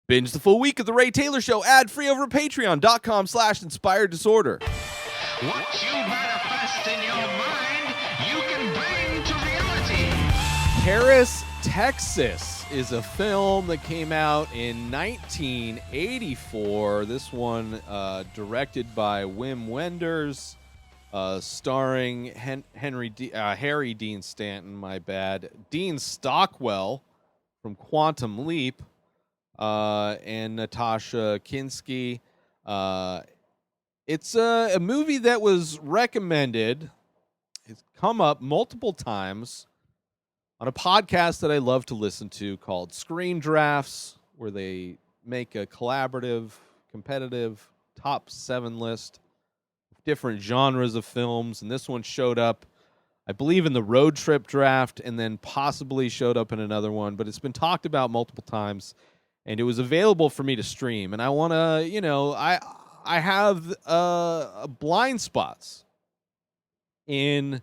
Binge the full week of The Ray Taylor Show ad-free over at patreon.com/inspired disorder. What you manifest in your mind, you can bring to reality. Paris, Texas is a film that came out in 1984. This one directed by Wim Wenders, starring Harry Dean Stanton, Dean Stockwell from Quantum Leap, and Natasha Kinski. It's a movie that was recommended. It's come up multiple times on a podcast that I love to listen to called Screen Drafts, where they make a collaborative, competitive top 7 list of different genres of films. And this one showed up, I believe, in the road trip draft, and then possibly showed up in another one. But it's been talked about multiple times, and it was available for me to stream. And I want to, I have blind spots in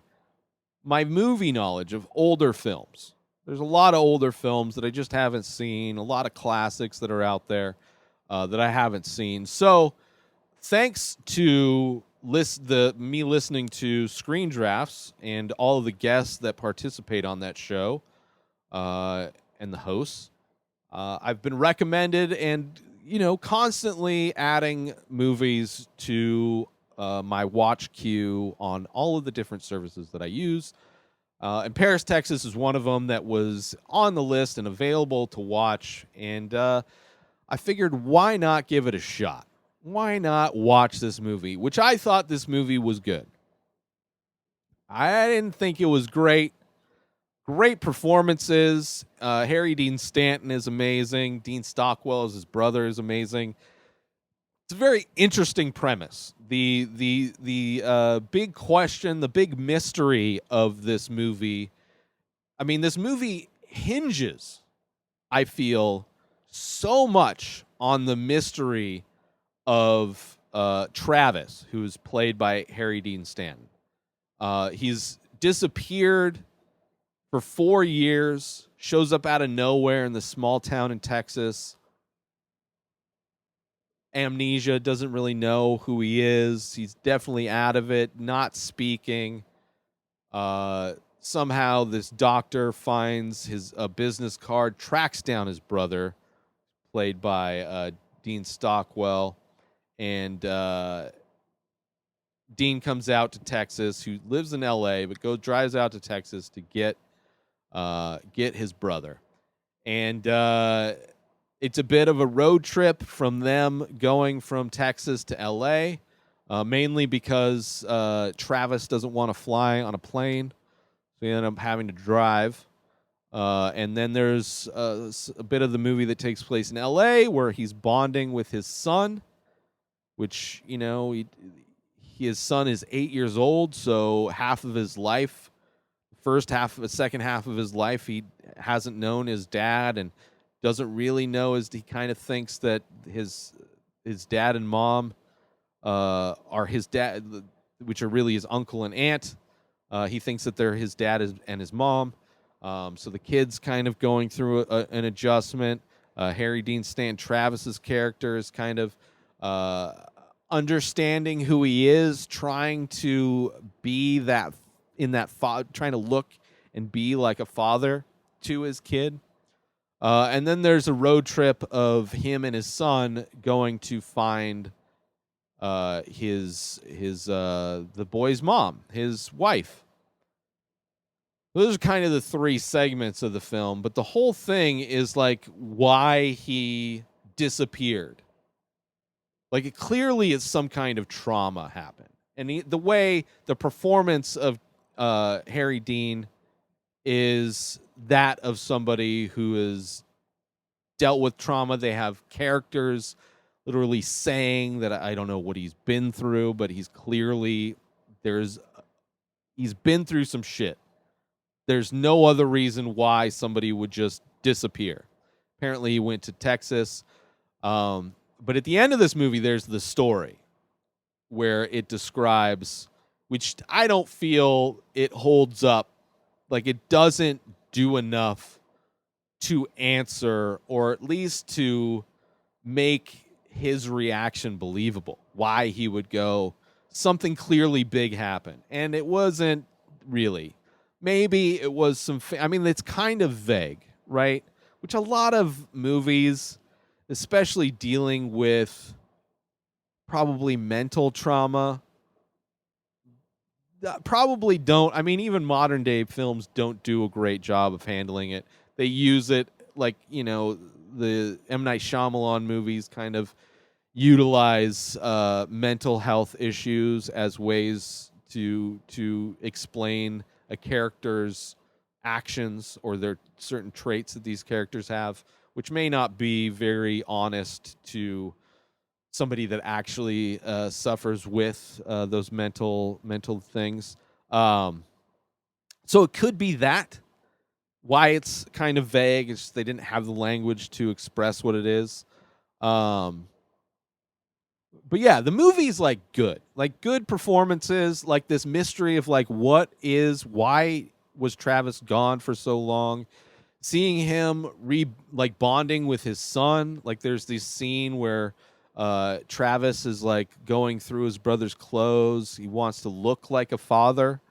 my movie knowledge of older films. There's a lot of older films that I just haven't seen, a lot of classics that are out there that I haven't seen. So thanks to me listening to Screen Drafts and all of the guests that participate on that show and the hosts, I've been recommended and constantly adding movies to my watch queue on all of the different services that I use. And Paris, Texas is one of them that was on the list and available to watch. And I figured, why not give it a shot? Why not watch this movie? Which I thought this movie was good. I didn't think it was great. Great performances. Harry Dean Stanton is amazing. Dean Stockwell as his brother is amazing. It's a very interesting premise. The big question, the big mystery of this movie. I mean, this movie hinges, I feel, so much on the mystery of Travis, who is played by Harry Dean Stanton. He's disappeared for 4 years, shows up out of nowhere in this small town in Texas. Amnesia, doesn't really know who he is. He's definitely out of it, not speaking. Somehow this doctor finds his business card, tracks down his brother, played by Dean Stockwell. And Dean comes out to Texas, who lives in L.A., but drives out to Texas to get his brother. And it's a bit of a road trip from them going from Texas to L.A., mainly because Travis doesn't want to fly on a plane, so they end up having to drive. And then there's a bit of the movie that takes place in L.A. where he's bonding with his son, which, his son is 8 years old, so half of his life, second half of his life, he hasn't known his dad and doesn't really know, as he kind of thinks that his dad and mom are his dad, which are really his uncle and aunt. He thinks that they're his dad and his mom. So the kid's kind of going through an adjustment. Harry Dean Stanton, Travis's character, is kind of understanding who he is, trying to be trying to look and be like a father to his kid. And then there's a road trip of him and his son going to find the boy's mom, his wife. Those are kind of the 3 segments of the film, but the whole thing is like why he disappeared. Like, it clearly is some kind of trauma happened. And the way the performance of Harry Dean is that of somebody who has dealt with trauma. They have characters literally saying that I don't know what he's been through, but he's clearly he's been through some shit. There's no other reason why somebody would just disappear. Apparently he went to Texas. But at the end of this movie, there's the story where it describes, which I don't feel it holds up. Like, it doesn't do enough to answer, or at least to make his reaction believable, why he would go, something clearly big happened. And it wasn't really. Maybe it was some, I mean, it's kind of vague, right? Which a lot of movies, especially dealing with probably mental trauma, probably don't. I mean, even modern day films don't do a great job of handling it. They use it like, the M. Night Shyamalan movies kind of utilize mental health issues as ways to explain a character's actions or their certain traits that these characters have, which may not be very honest to somebody that actually suffers with those mental things. So it could be that why it's kind of vague. It's just they didn't have the language to express what it is. But yeah, the movie's like good performances, like this mystery of like why was Travis gone for so long? Seeing him bonding with his son. Like there's this scene where Travis is like going through his brother's clothes. He wants to look like a father,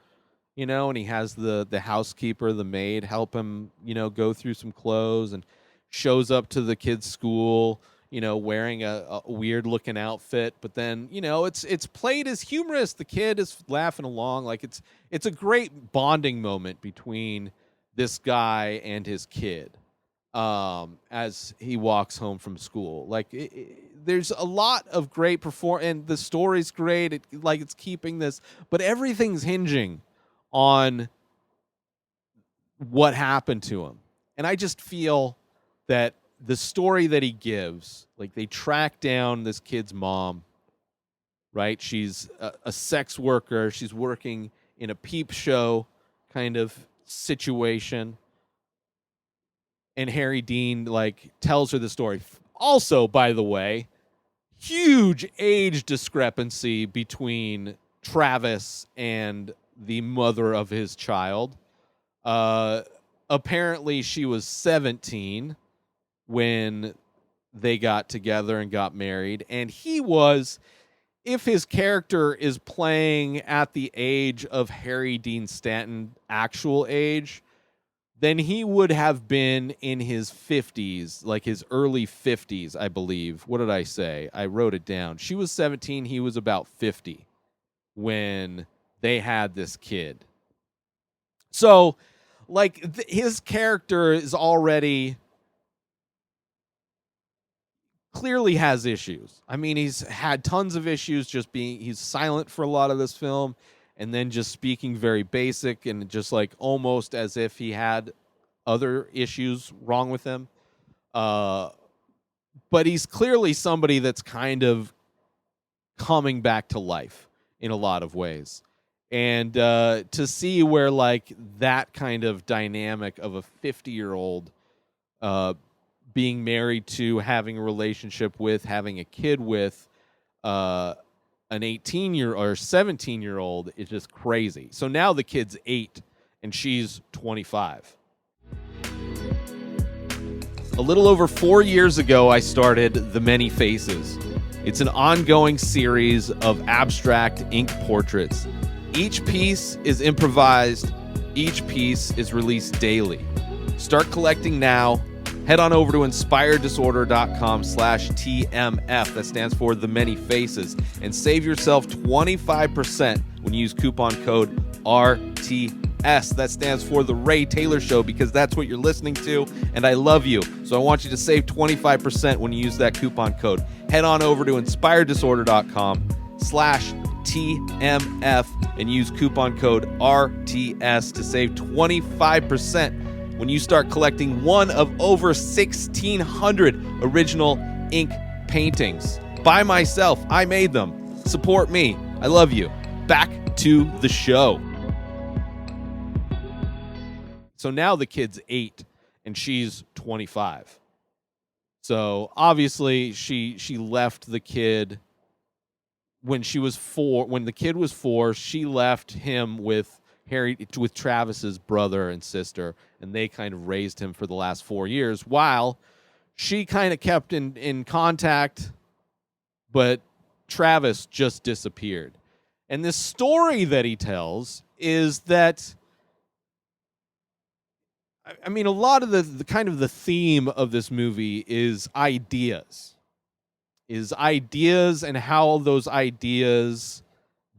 and he has the housekeeper, the maid, help him, go through some clothes, and shows up to the kid's school, wearing a weird looking outfit. But then, it's played as humorous. The kid is laughing along. Like it's a great bonding moment between this guy and his kid as he walks home from school. Like there's a lot of great and the story's great. It's keeping this, but everything's hinging on what happened to him. And I just feel that the story that he gives, like they track down this kid's mom, right? She's a sex worker. She's working in a peep show kind of situation. And Harry Dean tells her the story. Also, by the way, huge age discrepancy between Travis and the mother of his child. Apparently she was 17 when they got together and got married, and he was, if his character is playing at the age of Harry Dean Stanton actual age, then he would have been in his 50s, like his early 50s, I believe. What did I say? I wrote it down. She was 17, he was about 50 when they had this kid. So, his character is already clearly has issues. I mean, he's had tons of issues he's silent for a lot of this film, and then just speaking very basic and just almost as if he had other issues wrong with him. But he's clearly somebody that's kind of coming back to life in a lot of ways. And to see where that kind of dynamic of a 50-year-old being married to, having a relationship with, having a kid with an 18-year or 17-year-old is just crazy. So now the kid's 8 and she's 25. A little over 4 years ago, I started The Many Faces. It's an ongoing series of abstract ink portraits. Each piece is improvised. Each piece is released daily. Start collecting now. Head on over to inspireddisorder.com/TMF. That stands for The Many Faces. And save yourself 25% when you use coupon code RTS. That stands for The Ray Taylor Show, because that's what you're listening to, and I love you. So I want you to save 25% when you use that coupon code. Head on over to inspireddisorder.com/TMF and use coupon code RTS to save 25% when you start collecting one of over 1,600 original ink paintings. By myself, I made them. Support me. I love you. Back to the show. So now the kid's 8 and she's 25. So obviously she left the kid when she was 4. When the kid was 4, she left him with Travis's brother and sister, and they kind of raised him for the last 4 years while she kind of kept in contact, but Travis just disappeared. And this story that he tells is that, I mean, a lot of the kind of the theme of this movie is ideas and how those ideas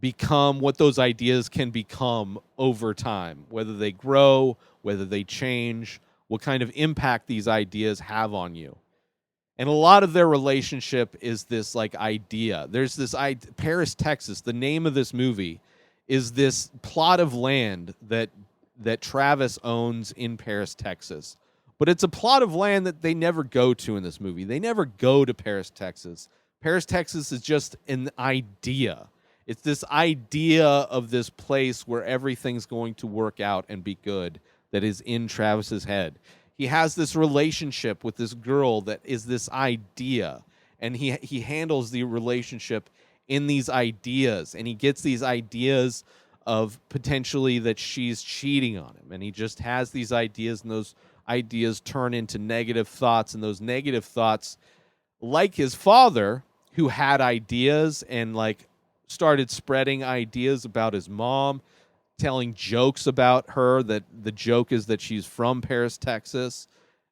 become what those ideas can become over time, whether they grow, whether they change, what kind of impact these ideas have on you. And a lot of their relationship is this like idea. There's this Paris, Texas. The name of this movie is this plot of land that Travis owns in Paris, Texas. But it's a plot of land that they never go to in this movie. They never go to Paris, Texas. Paris, Texas is just an idea. It's this idea of this place where everything's going to work out and be good that is in Travis's head. He has this relationship with this girl that is this idea, and he handles the relationship in these ideas, and he gets these ideas of potentially that she's cheating on him, and he just has these ideas, and those ideas turn into negative thoughts, and those negative thoughts, like his father, who had ideas and like started spreading ideas about his mom, telling jokes about her, that the joke is that she's from Paris, Texas,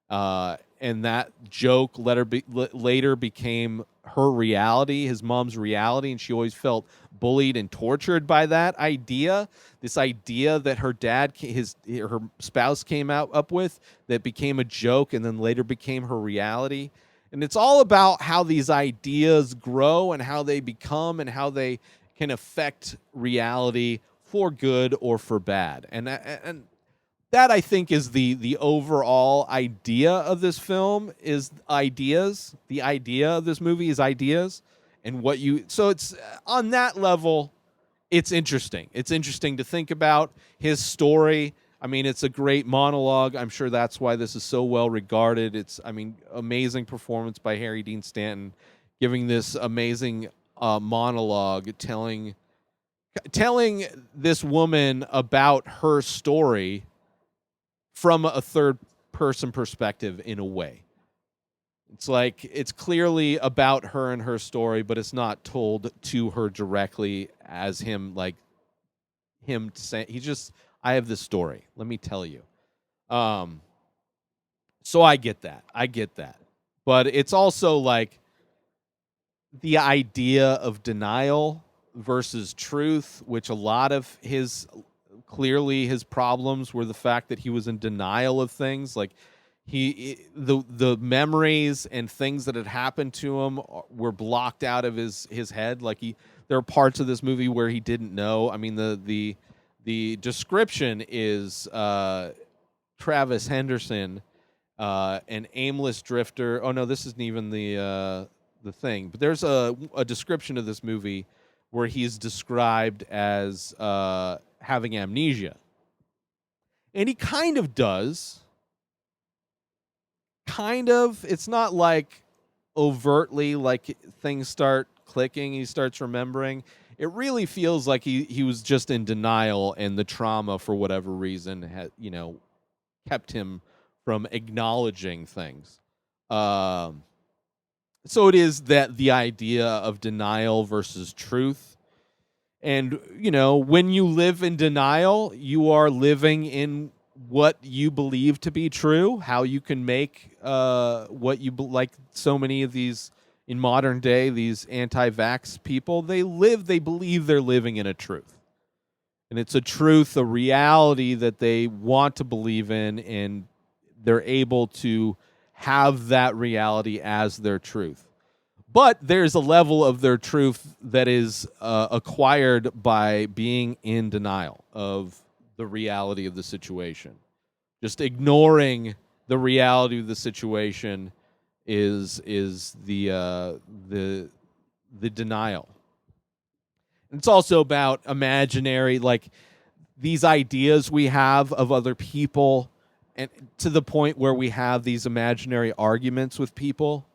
and that joke later became her reality, his mom's reality, and she always felt bullied and tortured by that idea. This idea that her dad, her spouse came up with, that became a joke and then later became her reality. And it's all about how these ideas grow and how they become and how they can affect reality for good or for bad. And that, I think, is the overall idea of this film, is ideas. The idea of this movie is ideas. And so it's on that level, it's interesting. It's interesting to think about his story. I mean, it's a great monologue. I'm sure that's why this is so well regarded. It's, I mean, amazing performance by Harry Dean Stanton, giving this amazing monologue, telling this woman about her story from a third person perspective in a way. It's like, it's clearly about her and her story, but it's not told to her directly as him saying, I have this story. Let me tell you. So I get that. But it's also like the idea of denial versus truth, which a lot of his problems were the fact that he was in denial of things. Like the memories and things that had happened to him were blocked out of his head. Like there are parts of this movie where he didn't know. I mean, the description is Travis Henderson, an aimless drifter. Oh no, this isn't even the thing. But there's a description of this movie where he's described as having amnesia, and he kind of does. Kind of. It's not like overtly like things start clicking. He starts remembering. It really feels like he was just in denial, and the trauma, for whatever reason, had, kept him from acknowledging things. So it is that the idea of denial versus truth. And, when you live in denial, you are living in what you believe to be true, how you can make what you like. So many of these in modern day, these anti-vax people, they believe they're living in a truth. And it's a truth, a reality that they want to believe in, and they're able to have that reality as their truth. But there's a level of their truth that is acquired by being in denial of the reality of the situation. Just ignoring the reality of the situation is the denial. And it's also about imaginary, like these ideas we have of other people, and to the point where we have these imaginary arguments with people.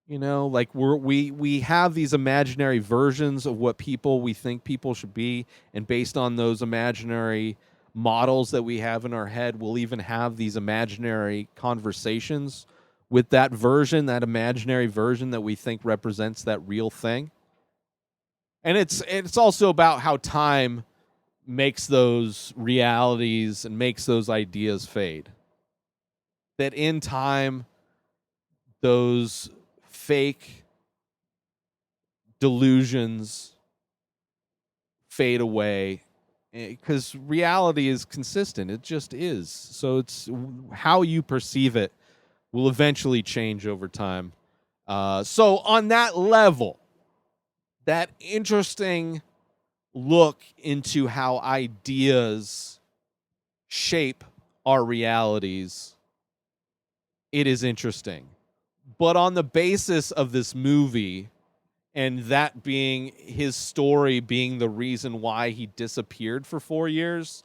Like we have these imaginary versions of what we think people should be, and based on those imaginary models that we have in our head, we'll even have these imaginary conversations with that version, that imaginary version that we think represents that real thing. And it's also about how time makes those realities and makes those ideas fade. That in time, those fake delusions fade away because reality is consistent. It just is. So it's how you perceive it will eventually change over time. So on that level, that interesting look into how ideas shape our realities, it is interesting. But on the basis of this movie, and that being his story being the reason why he disappeared for 4 years,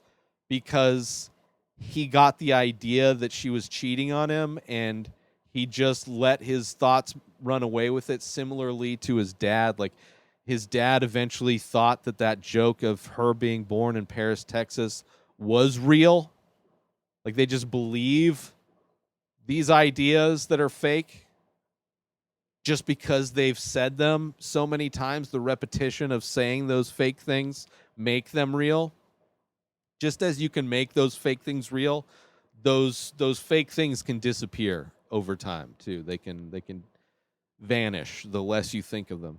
because he got the idea that she was cheating on him and he just let his thoughts run away with it, similarly to his dad. Like, his dad eventually thought that joke of her being born in Paris, Texas was real. Like, they just believe these ideas that are fake just because they've said them so many times. The repetition of saying those fake things make them real. Just as you can make those fake things real, those fake things can disappear over time too. They can vanish the less you think of them.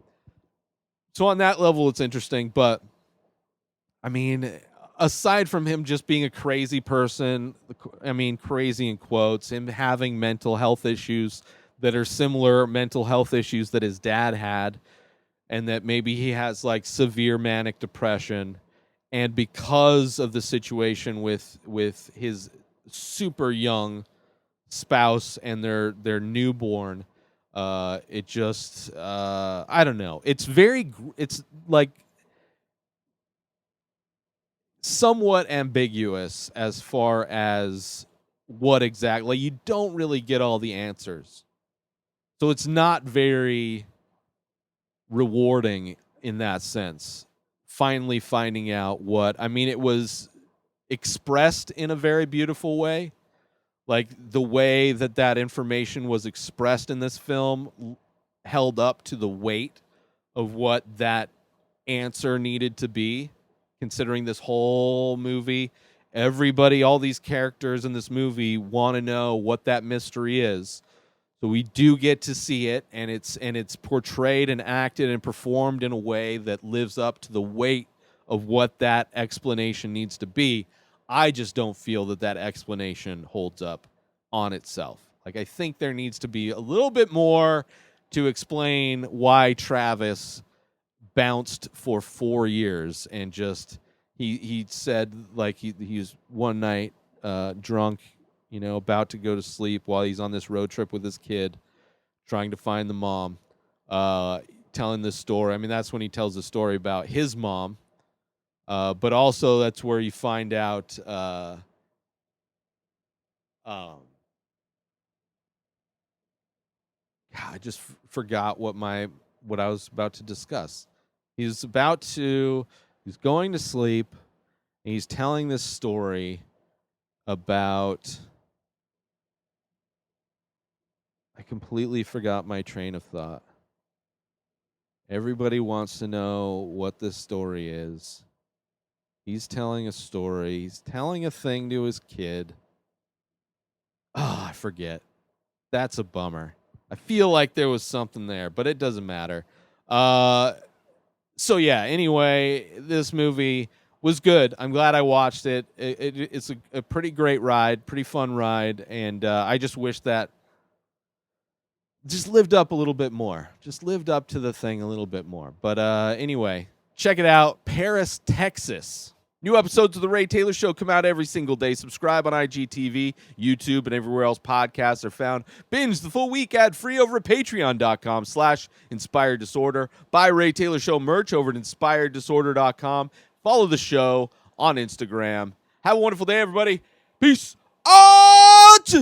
So on that level, it's interesting. But I mean, aside from him just being a crazy person, I mean, crazy in quotes, him having mental health issues that are similar mental health issues that his dad had, and that maybe he has like severe manic depression, and because of the situation with his super young spouse and their newborn, it just I don't know. It's like somewhat ambiguous as far as what exactly. You don't really get all the answers. So it's not very rewarding in that sense. Finally finding out what, I mean, it was expressed in a very beautiful way. Like, the way that information was expressed in this film held up to the weight of what that answer needed to be, considering this whole movie, everybody, all these characters in this movie want to know what that mystery is. So we do get to see it, and it's portrayed and acted and performed in a way that lives up to the weight of what that explanation needs to be. I just don't feel that explanation holds up on itself. Like, I think there needs to be a little bit more to explain why Travis bounced for 4 years and just he said, like, he's one night drunk, about to go to sleep while he's on this road trip with his kid, trying to find the mom, telling this story. I mean, that's when he tells the story about his mom, but also that's where you find out I just forgot what I was about to discuss. He's going to sleep, and he's telling this story about, I completely forgot my train of thought. Everybody wants to know what this story is. He's telling a story. He's telling a thing to his kid. Oh, I forget. That's a bummer. I feel like there was something there, but it doesn't matter. So yeah, anyway, this movie was good. I'm glad I watched it. It's a pretty great ride, pretty fun ride, and I just wish that just lived up a little bit more. Just lived up to the thing a little bit more. But anyway, check it out. Paris, Texas. New episodes of The Ray Taylor Show come out every single day. Subscribe on IGTV, YouTube, and everywhere else podcasts are found. Binge the full week ad-free over at patreon.com/Inspired Disorder. Buy Ray Taylor Show merch over at inspireddisorder.com. Follow the show on Instagram. Have a wonderful day, everybody. Peace out!